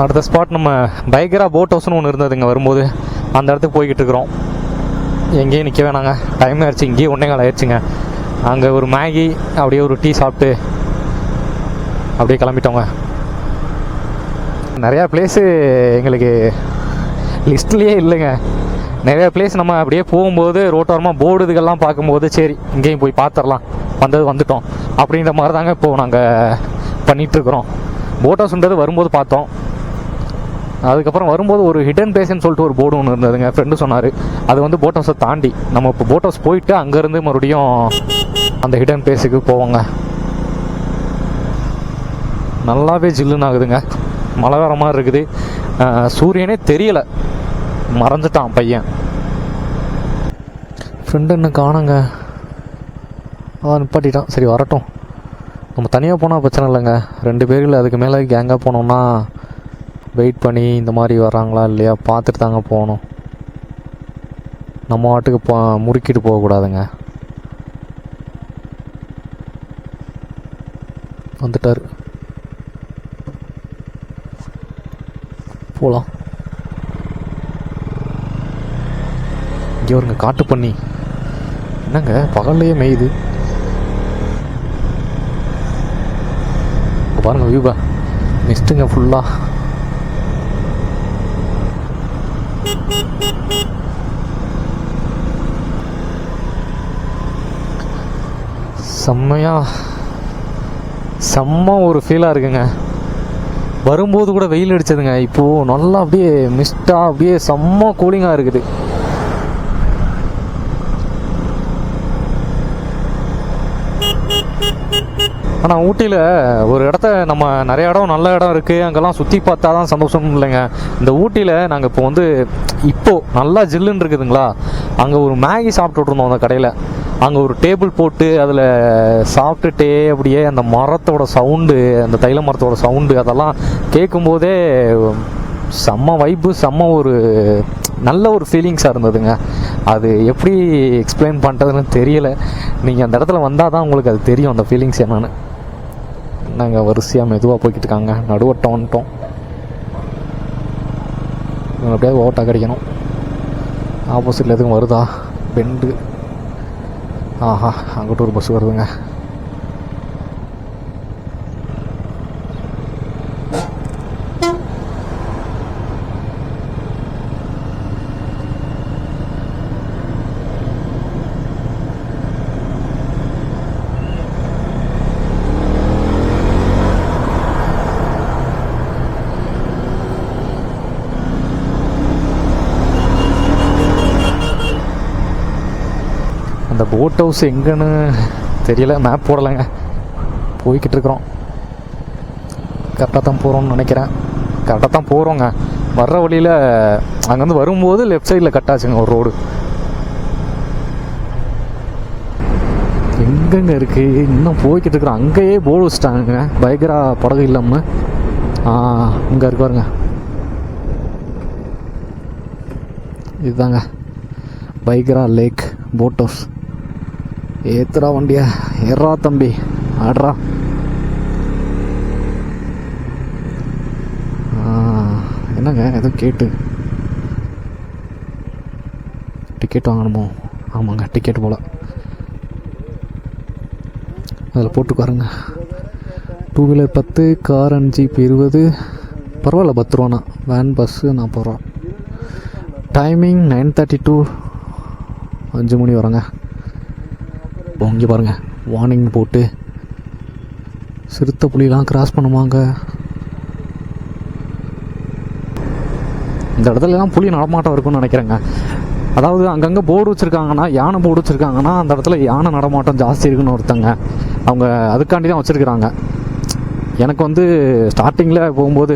அடுத்த ஸ்பாட் நம்ம பைக்கரா போட் ஹவுஸ்னு ஒன்று இருந்ததுங்க. வரும்போது அந்த இடத்துக்கு போய்கிட்டு இருக்கிறோம். எங்கேயும் நிற்க வேணாங்க, டைம் ஆயிடுச்சு. இங்கேயே 1:15 ஆயிடுச்சுங்க. அங்கே ஒரு மேகி அப்படியே ஒரு டீ சாப்பிட்டு அப்படியே கிளம்பிட்டோங்க. நிறையா பிளேஸு எங்களுக்கு லிஸ்ட்லேயே இல்லைங்க. நிறையா பிளேஸ் நம்ம அப்படியே போகும்போது ரோட்டோரமாக போர்டு இதுக்கெல்லாம் பார்க்கும்போது சரி இங்கேயும் போய் பார்த்துடலாம், வந்துட்டோம் அப்படின்ற மாதிரி தாங்க இப்போது நாங்கள் பண்ணிகிட்ருக்குறோம். போட் ஹவுஸ்ன்றது வரும்போது பார்த்தோம். அதுக்கப்புறம் வரும்போது ஒரு ஹிடன் பிளேஸ்ன்னு சொல்லிட்டு ஒரு போர்டு ஒன்று இருந்ததுங்க. ஃப்ரெண்டு சொன்னார் அது வந்து போட் ஹவுஸை தாண்டி நம்ம இப்போ போட் ஹவுஸ் போயிட்டு அங்கேருந்து மறுபடியும் அந்த ஹிடன் பிளேஸுக்கு போவோங்க. நல்லாவே ஜில்லுன்னு ஆகுதுங்க. மழை வர மாதிரி இருக்குது. சூரியனே தெரியலை, மறைஞ்சிட்டான் பையன். ஃப்ரெண்டு இன்னும் காணுங்க. நிப்பாட்டிட்டான். சரி வரட்டும், நம்ம தனியாக போனால் பிரச்சனை இல்லைங்க. 2 பேர்கள் அதுக்கு மேலே கேங்காக போனோம்னா வெயிட் பண்ணி இந்த மாதிரி வர்றாங்களா இல்லையா பார்த்துட்டு தாங்க போகணும். நம்ம வாட்டுக்கு முறுக்கிட்டு போகக்கூடாதுங்க. வந்துட்டார், போகலாம். இங்கே வருங்க காட்டு பண்ணி. என்னங்க பகல்லையே மேயுது பாருங்க. வியூபா மிஸ்ட்டுங்க ஃபுல்லாக. செம்ம ஒரு ஃபீலாக இருக்குங்க. வரும்போது கூட வெயில் அடிச்சதுங்க. இப்போது நல்லா அப்படியே மிஸ்டாக அப்படியே செம்ம கூலிங்காக இருக்குது. ஆனால் ஊட்டியில் ஒரு இடத்த நம்ம நிறைய இடம் நல்ல இடம் இருக்குது, அங்கெல்லாம் சுற்றி பார்த்தா தான் சந்தோஷம் இல்லைங்க. இந்த ஊட்டியில் நாங்கள் இப்போ வந்து இப்போது நல்லா ஜில்லுன்னு இருக்குதுங்களா, அங்கே ஒரு மேகி சாப்பிட்டுட்டு இருந்தோம் அந்த கடையில். அங்கே ஒரு டேபிள் போட்டு அதில் சாப்பிட்டுட்டே அப்படியே அந்த மரத்தோட சவுண்டு, அந்த தைல மரத்தோட சவுண்டு அதெல்லாம் கேட்கும்போதே செம்ம வைப்பு, செம்ம ஒரு நல்ல ஒரு ஃபீலிங்ஸாக இருந்ததுங்க. அது எப்படி எக்ஸ்பிளைன் பண்ணுறதுன்னு தெரியலை. நீங்கள் அந்த இடத்துல வந்தால் தான் உங்களுக்கு அது தெரியும் அந்த ஃபீலிங்ஸ் என்னென்னு. நாங்கள் வரிசையாக மெதுவாக போய்கிட்டு இருக்காங்க. நடுவட்டம் வந்துட்டோம். அப்படியே ஓட்டா கிடைக்கணும். ஆப்போசிட்டில் எதுவும் வருதா பெண்டு? ஆஹா, அங்கிட்ட ஒரு பஸ் வருதுங்க. அந்த போட் ஹவுஸ் எங்கன்னு தெரியல, மேப் போடலைங்க. போய்கிட்டு இருக்கிறோம். கரெக்டாக தான் போகிறோம்னு நினைக்கிறேன். கரெக்டாக தான் போகிறோங்க. வர்ற வழியில் அங்கேருந்து வரும்போது லெஃப்ட் சைடில் கட்டாச்சுங்க ஒரு ரோடு. எங்கெங்க இருக்குது இன்னும் போய்கிட்டு இருக்கிறோம். அங்கேயே போர்டு வச்சுட்டாங்க, பயங்கர படகு இல்லாமல். இங்கே இருக்கு பாருங்க, இதுதாங்க பைகரா லேக் போட் ஹவுஸ். ஏத்துறா வண்டியா, ஏறா தம்பி, ஆடுறா. என்னங்க ஏதோ டிக்கெட் வாங்கணுமோ? ஆமாங்க, டிக்கெட் போல் அதில் போட்டுக்காருங்க. 2 வீலர் 10, கார் 5, இப்போ 20. பரவாயில்ல, 10 ரூபாண்ணா. வேன் பஸ்ஸு 40 ரூபா. டைமிங் 9:30 to 5 மணி வரங்க. இங்கே பாருங்கள், வார்னிங் போட்டு சிறுத்தை புலிலாம் கிராஸ் பண்ணுவாங்க. இந்த இடத்துலலாம் புலி நடமாட்டம் இருக்குன்னு நினைக்கிறேங்க. அதாவது அங்கங்கே போர்டு வச்சுருக்காங்கன்னா, யானை போர்டு வச்சுருக்காங்கன்னா அந்த இடத்துல யானை நடமாட்டம் ஜாஸ்தி இருக்குன்னு ஒருத்தங்க அவங்க அதுக்காண்டி தான் வச்சுருக்குறாங்க. எனக்கு வந்து ஸ்டார்டிங்கில் போகும்போது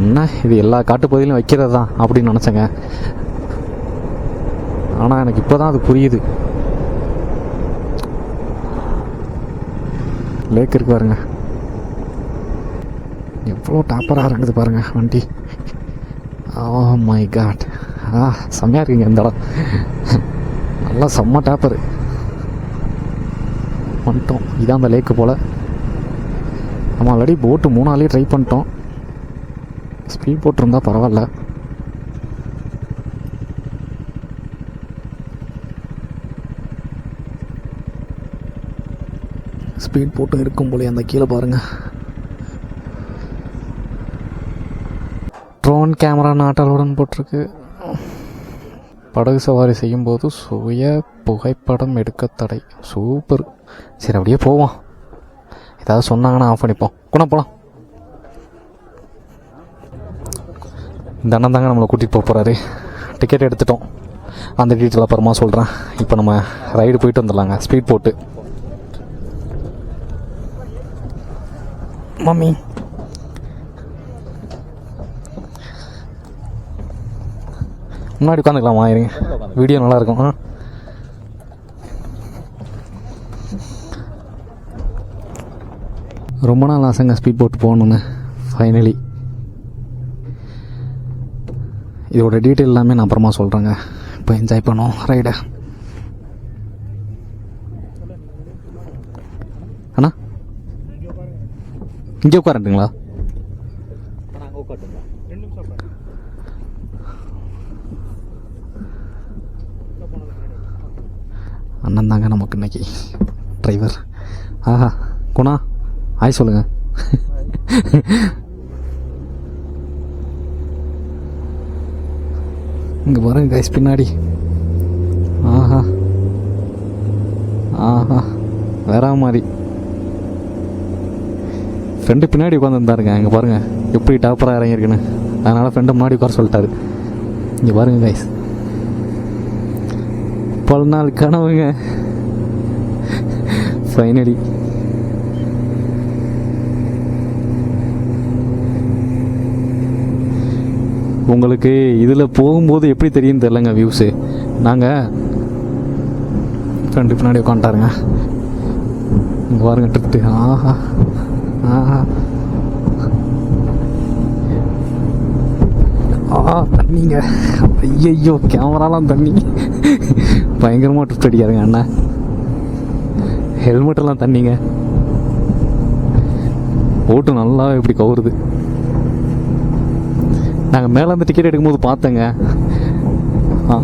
என்ன இது எல்லா காட்டுப்பகுதியிலும் வைக்கிறது தான் அப்படின்னு நினச்சேங்க. ஆனால் எனக்கு இப்போ தான் அது புரியுது. லேக் இருக்கு பாருங்க, எவ்வளோ டாப்பராக இருக்குது பாருங்கள் வண்டி. ஓ மை காட், செம்மையாக இருக்குங்க இந்த இடம். நல்லா செம்ம டாப்பரு. வந்துட்டோம், இதான் அந்த லேக்கு போல். நம்ம ஆல்ரெடி போட்டு 3 நாளே ட்ரை பண்ணிட்டோம். ஸ்பீட் போட்டிருந்தா பரவாயில்ல. ஸ்பீட் போட்டு இருக்கும் போலே அந்த கீழே பாருங்கள். ட்ரோன் கேமரா நாட்டாளுடன் போட்டிருக்கு. படகு சவாரி செய்யும்போது சுய புகைப்படம் எடுக்க தடை. சூப்பர். சரி அப்படியே போவோம். ஏதாவது சொன்னாங்கன்னா ஆஃப் பண்ணிப்போம். கூட போகலாம். இந்த அண்ணன் தாங்க நம்மளை கூட்டிகிட்டு போக போகிறாரு. டிக்கெட் எடுத்துட்டோம். அந்த டீட்டெயில் அப்புறமா சொல்கிறேன். இப்போ நம்ம ரைடு போயிட்டு வந்துடலாங்க ஸ்பீட் போட்டு. மம்மி முன்னாடி உட்காந்துக்கலாமா? இருங்க, வீடியோ நல்லாயிருக்கும். ரொம்ப நாள் ஆசைங்க ஸ்பீட் போட்டு போகணுன்னு. ஃபைனலி இதோட டீட்டெயில் எல்லாமே நான் அப்புறமா சொல்கிறேங்க. இப்போ என்ஜாய் பண்ணுவோம் ரைடை. அண்ணா இங்கே உட்காரட்டுங்களா? அண்ணன் தாங்க நமக்கு இன்னைக்கு டிரைவர். ஆஹா குணா ஆய் சொல்லுங்க. இங்கே பாருங்க கைஸ் பின்னாடி. ஆஹா ஆஹா வேற மாதிரி. ஃப்ரெண்டு பின்னாடி உட்காந்துருந்தாருங்க. இங்கே பாருங்கள் எப்படி டாப்பராக இறங்கியிருக்குன்னு. அதனால் ஃப்ரெண்டு முன்னாடி உட்கார சொல்லிட்டாரு. இங்கே பாருங்க கைஸ், பல நாள் கனவுங்க ஃபைனலி. உங்களுக்கு இதில் போகும்போது எப்படி தெரியும் தெரிலங்க வியூஸு. நாங்கள் ஃப்ரெண்டு பின்னாடி உட்காந்துட்டாருங்க. இங்கே பாருங்க ட்ரிப்ட்டு. ஆஹா ஆஹா தண்ணிங்க. ஐயோ கேமராலாம் தண்ணி. பயங்கரமாக ட்ரிப்ட் அடிக்காதுங்க அண்ணா. ஹெல்மெட்டெல்லாம் தண்ணிங்க. போட்டு நல்லா இப்படி கவுருது. நாங்கள் மேலே வந்து டிக்கெட் எடுக்கும்போது பார்த்தேங்க.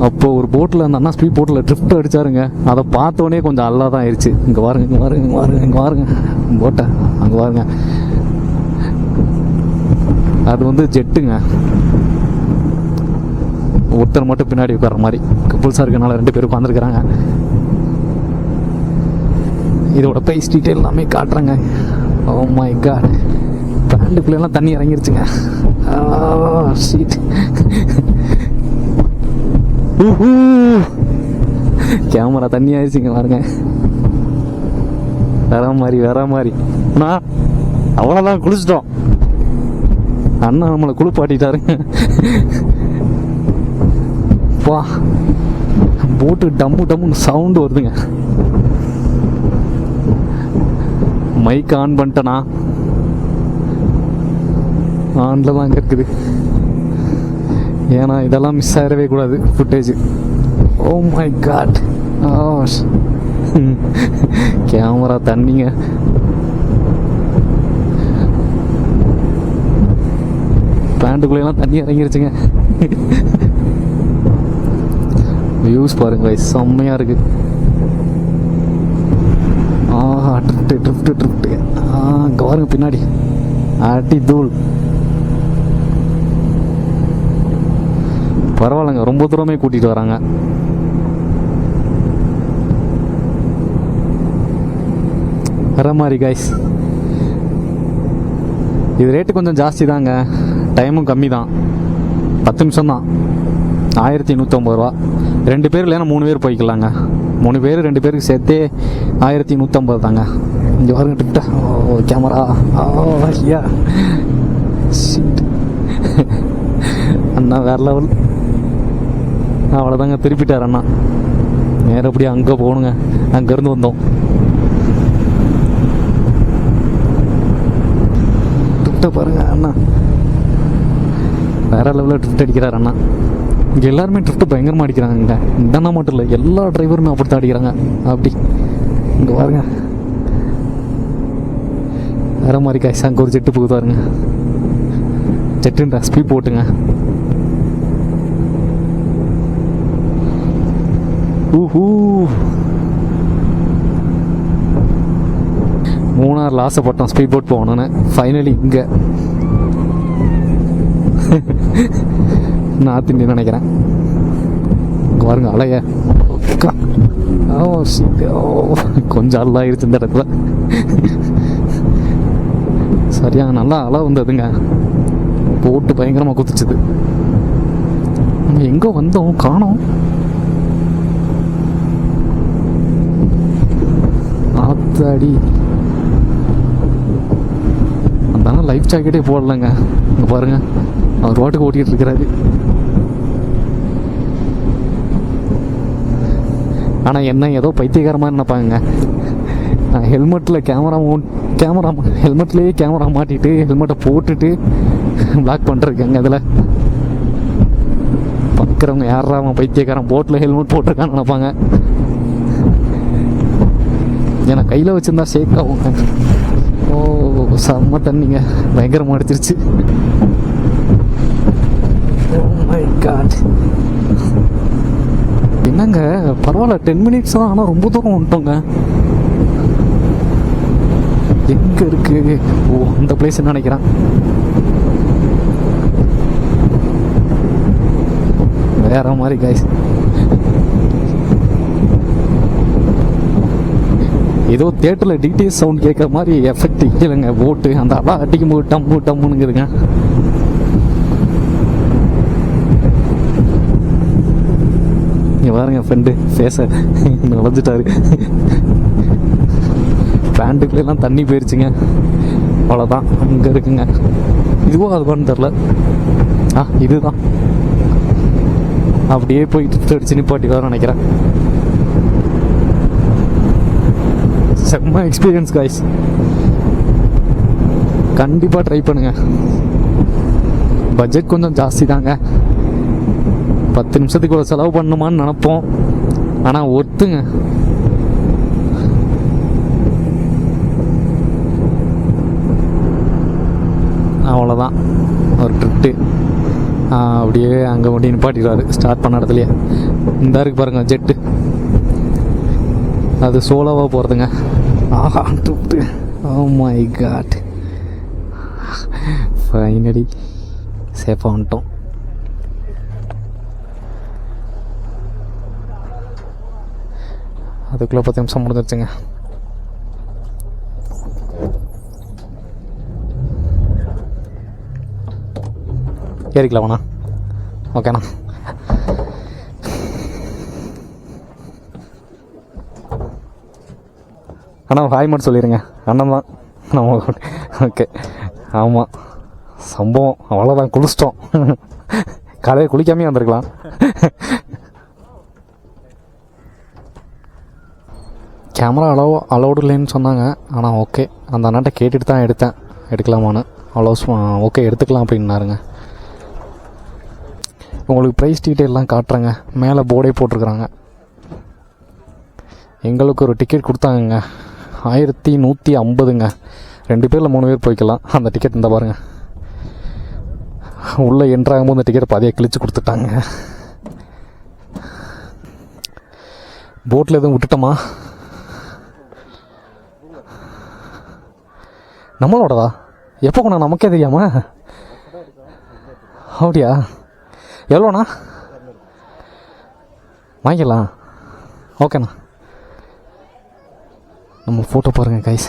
அப்போது ஒரு போட்டில் அந்த அண்ணா ஸ்பீட் போட்டில் ட்ரிப்ட் அடித்தாருங்க. அதை பார்த்தோன்னே கொஞ்சம் அல்லா தான் ஆயிடுச்சு. இங்கே பாருங்க இங்கே பாருங்க இங்கே பாருங்க இங்கே பாருங்க போட்டை அங்கே பாருங்க. அது வந்து ஜெட்டுங்க. ஒருத்தர் மட்டும் பின்னாடி உட்கார்ற மாதிரி. கப்புள்ஸாக இருக்கனால 2 பேர் உட்காந்துருக்குறாங்க. இதோட ப்ரைஸ் டீட்டெயில் எல்லாமே காட்டுறேங்க. ஓ மை காட், பேண்டுக்குள்ளெல்லாம் தண்ணி இறங்கிருச்சுங்க. சீட் கேமரா தண்ணி ஆயிடுச்சுங்க பாருங்க. வேற மாதிரி அண்ணா. அவ்வளோதான் குளிச்சிட்டோம். அண்ணா நம்மளை குளிப்பாட்டிட்டாருங்க. வா போட்டு டம்முன்னு சவுண்டு வருதுங்க. மைக் ஆன் பண்ணிட்டேனா? ஆன்ல தான் இருக்குது. ஏன்னா இதெல்லாம் மிஸ் ஆகிடவே கூடாது footage. Oh my god, camera தண்ணிங்க. பேண்டுக்குள்ளெல்லாம் தண்ணி இறங்கிருச்சுங்க. வியூஸ் பாருங்க செம்மையா இருக்கு. ஆஹா ட்ரிப்ட் இங்கே பாருங்க பின்னாடி அடி தூள். பரவாயில்லைங்க, ரொம்ப தூரமே கூட்டிட்டு வராங்க. வர மாதிரி கைஸ். இது ரேட்டு கொஞ்சம் ஜாஸ்தி தாங்க. டைமும் கம்மி தான். 10 நிமிஷம் தான். 1150 ரூபா. 2 பேர் இல்லைன்னா 3 பேர் போய்க்கலாங்க. 3 பேர் 2 பேருக்கு சேர்த்தே 1150 தாங்க. இங்கே பாருங்க ட்ரிப்டா. ஓ கேமரா. ஐயா அண்ணா வேற லெவல். அவ்வளோதாங்க, திருப்பிட்டார் அண்ணா. நேரப்படியாக அங்கே போகணுங்க. அங்கேருந்து வந்தோம். ட்ரிப்டை பாருங்க அண்ணா, வேற லெவலில் ட்ரிப்ட் அடிக்கிறார் அண்ணா. இங்கே எல்லாருமே ட்ரிப்ட் பயங்கரமாக அடிக்கிறாங்க. இங்கே இந்த அண்ணா மட்டும் இல்லை, எல்லா டிரைவருமே அப்படி தான் அடிக்கிறாங்க. அப்படி இங்கே பாருங்க வேற மாதிரி காய்ச்சி. அங்கே ஒரு ஜெட்டு போகுதாருங்க. ஜெட்டுன்ற ஸ்பீட் போட்டுங்க. ஊஹூ, மூணாரில் ஆசைப்பட்டோம் ஸ்பீட் போட் போகணுன்னு. ஃபைனலி இங்கே நார்த் இந்தியன் நினைக்கிறேன். பாருங்க அலைய கொஞ்சம் அலை ஆயிடுச்சு இந்த இடத்துல. சரியா நல்லா அலை வந்ததுங்க. போட்டு பயங்கரமாக குதிச்சுது. நம்ம எங்கே வந்தோம் காணோம். ஆத்தாடி, அந்த லைஃப் ஜாக்கெட்டே போடலைங்க. இங்கே பாருங்க, அவர் வாட்டுக்கு ஓட்டிகிட்டு இருக்கிறாரு. ஆனால் என்ன ஏதோ பைத்தியகாரமாக நினைப்பாங்க. நான் ஹெல்மெட்டில் ஹெல்மெட்லேயே கேமரா மாட்டிட்டு ஹெல்மெட்டை போட்டுட்டு பிளாக் பண்ணிருக்கேங்க. அதில் பார்க்குறவங்க யாரா அவன் பைத்தியக்காரன் போட்டில் ஹெல்மெட் போட்டிருக்கான்னு நினைப்பாங்க. ஏன்னா கையில் வச்சுருந்தா ஷேக் ஆகும். ஓ செம்ம தண்ணிங்க, பயங்கரமாக அடிச்சிருச்சு. என்னங்க பரவாயில்ல, 10 minutes தான். ஆனால் ரொம்ப தூரம் வந்துட்டோங்க. எங்கே இருக்கு? ஓ அந்த பிளேஸ் நினைக்கிறேன். வேற மாதிரி கைஸ். ஏதோ தியேட்டரில் டிடிஎஸ் சவுண்ட் கேட்குற மாதிரி எஃபெக்ட் இல்லைங்க. போட்டு அந்த அலா அடிக்கும் போது டம்மு டம்முனுங்குதுங்க. இங்கே பாருங்க, ஃப்ரெண்டு ஃபேஸை நுழைஞ்சிட்டாரு. பேண்டுக்குள்ளெல்லாம் தண்ணி போயிடுச்சுங்க. அவ்வளோதான், அங்கே இருக்குங்க. இதுவோ அதுவான்னு தெரில. இதுதான். அப்படியே போயிட்டு அடிச்சு நிப்பாட்டி வர நினைக்கிறேன். செம்ம எக்ஸ்பீரியன்ஸ் காய்ஸ். கண்டிப்பாக ட்ரை பண்ணுங்க. பட்ஜெட் கொஞ்சம் ஜாஸ்தி தாங்க. 10 நிமிஷத்துக்கு ஒரு செலவு பண்ணுமான்னு நினைப்போம். ஆனால் ஒத்துங்க. அவ்வளோதான் ஒரு ட்ரிப்ட்டு. அப்படியே அங்கே மட்டும் நிப்பாட்டிடுவார் ஸ்டார்ட் பண்ண இடத்துலையே. இந்த இருக்கு பாருங்க ஜெட்டு, அது சோலோவாக போகிறதுங்க. ஆஹா ட்ரிப்ட்டு. ஓ மை காட், ஃபைனலி சேஃபாக வந்துட்டோம். அதுக்குள்ளே 10 நிமிஷம் முடிஞ்சிருச்சுங்க. ஏறிக்கலாமாண்ணா? ஓகேண்ணா. அண்ணா ஹாய் மட்டும் சொல்லிடுங்க. அண்ணன் தான் நம்ம. ஓகே, ஆமாம் சம்பவம் அவ்வளோதான். குளிச்சிட்டோம். காலையில் குளிக்காமே வந்திருக்கலாம். கேமரா அலௌடு இல்லைன்னு சொன்னாங்க. ஆனால் ஓகே, அந்த அண்ணாட்ட கேட்டுட்டு தான் எடுத்தேன் எடுக்கலாமான்னு. அவ்வளோ ஓகே எடுத்துக்கலாம் அப்படின்னாருங்க. உங்களுக்கு ப்ரைஸ் டீட்டெயிலெலாம் காட்டுறேங்க. மேலே போர்டே போட்டிருக்குறாங்க. எங்களுக்கு ஒரு டிக்கெட் கொடுத்தாங்கங்க, 1150ங்க. 2 பேரில் 3 பேர் போய்க்கலாம். அந்த டிக்கெட் இந்த பாருங்க. உள்ளே என்ட்ராகும்போது அந்த டிக்கெட் பாதியாக கிழிச்சு கொடுத்துட்டாங்க. போட்டில் எதுவும் விட்டுட்டோமா? நம்மளோடதா? எப்போ கொண்டா நமக்கே தெரியாமா? அப்படியா? எவ்வளோண்ணா? வாங்கிக்கலாம். ஓகேண்ணா. நம்ம ஃபோட்டோ பாருங்கள் கைஸ்.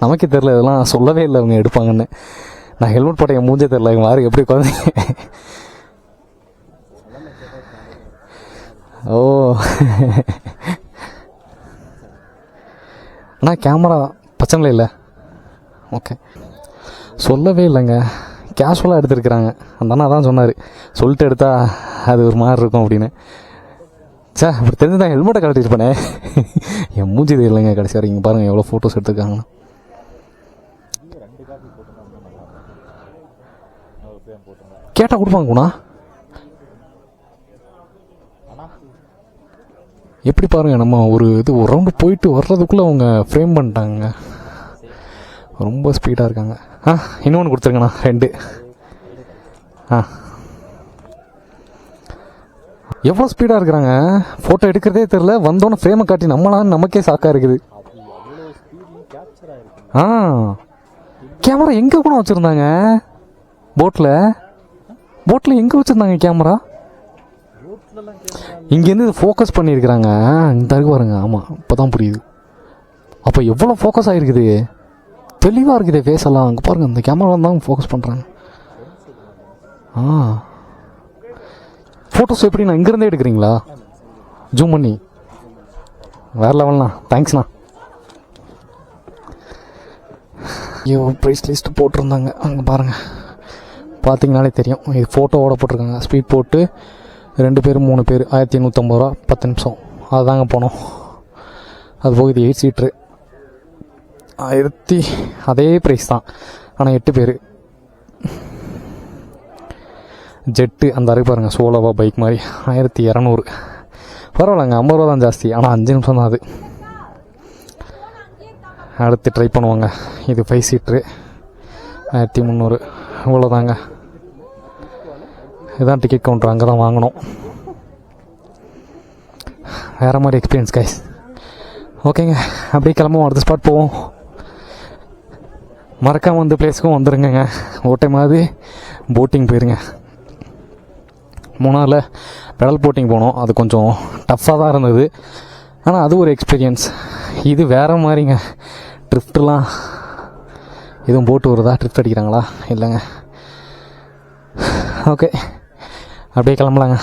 நமக்கே தெரில, இதெல்லாம் சொல்லவே இல்லை அவங்க எடுப்பாங்கன்னு. நான் ஹெல்மெட் போட்ட என் மூஞ்சே தெரில. இவங்க யாரும் எப்படி குழந்தைங்க. ஓ அண்ணா கேமரா பிரச்சனை இல்லை. ஓகே, சொல்லவே இல்லைங்க, கேஷுவலாக எடுத்துருக்குறாங்க. அந்த அண்ணா தான் சொன்னார், சொல்லிட்டு எடுத்தா அது ஒரு மாதிரி இருக்கும் அப்படின்னு. சே, அப்படி தெரிஞ்சு தான் ஹெல்மெட்டை கழட்டிருப்பேனே. என் மூஞ்சி இல்லைங்க கடைசி வரைக்கும். இங்கே பாருங்கள் எவ்வளோ ஃபோட்டோஸ் எடுத்துருக்காங்கண்ணா. கேட்டால் கொடுப்பாங்க குணா. எப்படி பாருங்கள், நம்ம ஒரு ஒரு ரவுண்டு போயிட்டு வர்றதுக்குள்ளே அவங்க ஃப்ரேம் பண்ணிட்டாங்க. ரொம்ப ஸ்பீடாக இருக்காங்க. இன்னொன்று கொடுத்துருங்கண்ணா 2. எவ்வளோ ஸ்பீடாக இருக்கிறாங்க, ஃபோட்டோ எடுக்கிறதே தெரில, வந்தோன்னே ஃப்ரேமை காட்டி நம்மளான்னு நமக்கே சாக்காக இருக்குது. கேமரா எங்கே கூட வச்சுருந்தாங்க? போட்டில் எங்கே வச்சுருந்தாங்க கேமரா? இங்கேருந்து இது ஃபோக்கஸ் பண்ணியிருக்கிறாங்க. இந்த இருக்கு பாருங்க. ஆமாம், இப்போ தான் புரியுது. அப்போ எவ்வளோ ஃபோக்கஸ் ஆகிருக்குது, தெளிவாக இருக்குது ஃபேஸ் எல்லாம். அங்கே பாருங்கள், இந்த கேமரா தான் ஃபோக்கஸ் பண்ணுறாங்க. ஃபோட்டோஸ் எப்படி நான் இங்கேருந்தே எடுக்கிறீங்களா? ஜூம் பண்ணி வேறு லெவல்ண்ணா, தேங்க்ஸ்ண்ணா. ஐயோ, ப்ரைஸ் லிஸ்ட்டு போட்டிருந்தாங்க அங்கே பாருங்கள், பார்த்தீங்கனாலே தெரியும். இது ஃபோட்டோவோட போட்டிருக்காங்க. ஸ்பீட் போட்டு 2 பேர் 3 பேர் 1850 ரூபா 10 நிமிஷம். அதுதாங்க போனோம். அது போகுது 8 சீட்ரு 1000, அதே ப்ரைஸ் தான், ஆனால் 8 பேர். ஜெட்டு அந்த அருக்கு பாருங்கள், சோலோவா பைக் மாதிரி 1200. பரவாயில்லங்க, 50 ரூபா தான் ஜாஸ்தி, ஆனால் 5 நிமிஷம் தான் அது. அடுத்து ட்ரை பண்ணுவாங்க. இது 5 சீட்ரு 1300. இவ்வளோதாங்க. இதுதான் டிக்கெட் கவுண்டர், அங்கே தான் வாங்கணும். வேறு மாதிரி எக்ஸ்பீரியன்ஸ் கைஸ். ஓகேங்க, அப்படியே கிளம்புவோம், அடுத்த ஸ்பாட் போவோம். மறக்காமல் வந்து பிளேஸுக்கும் வந்துருங்க. ஓட்டை மாதிரி போட்டிங் போயிருங்க. மூணாரில் பெடல் போட்டிங் போனோம், அது கொஞ்சம் டஃப்பாக தான் இருந்தது, ஆனால் அது ஒரு எக்ஸ்பீரியன்ஸ். இது வேறு மாதிரிங்க. ட்ரிஃப்ட்லாம் எதுவும் போட்டு வருதா? ட்ரிஃப்ட் அடிக்கிறாங்களா? இல்லைங்க. ஓகே, அப்படியே கிளம்பலாங்க.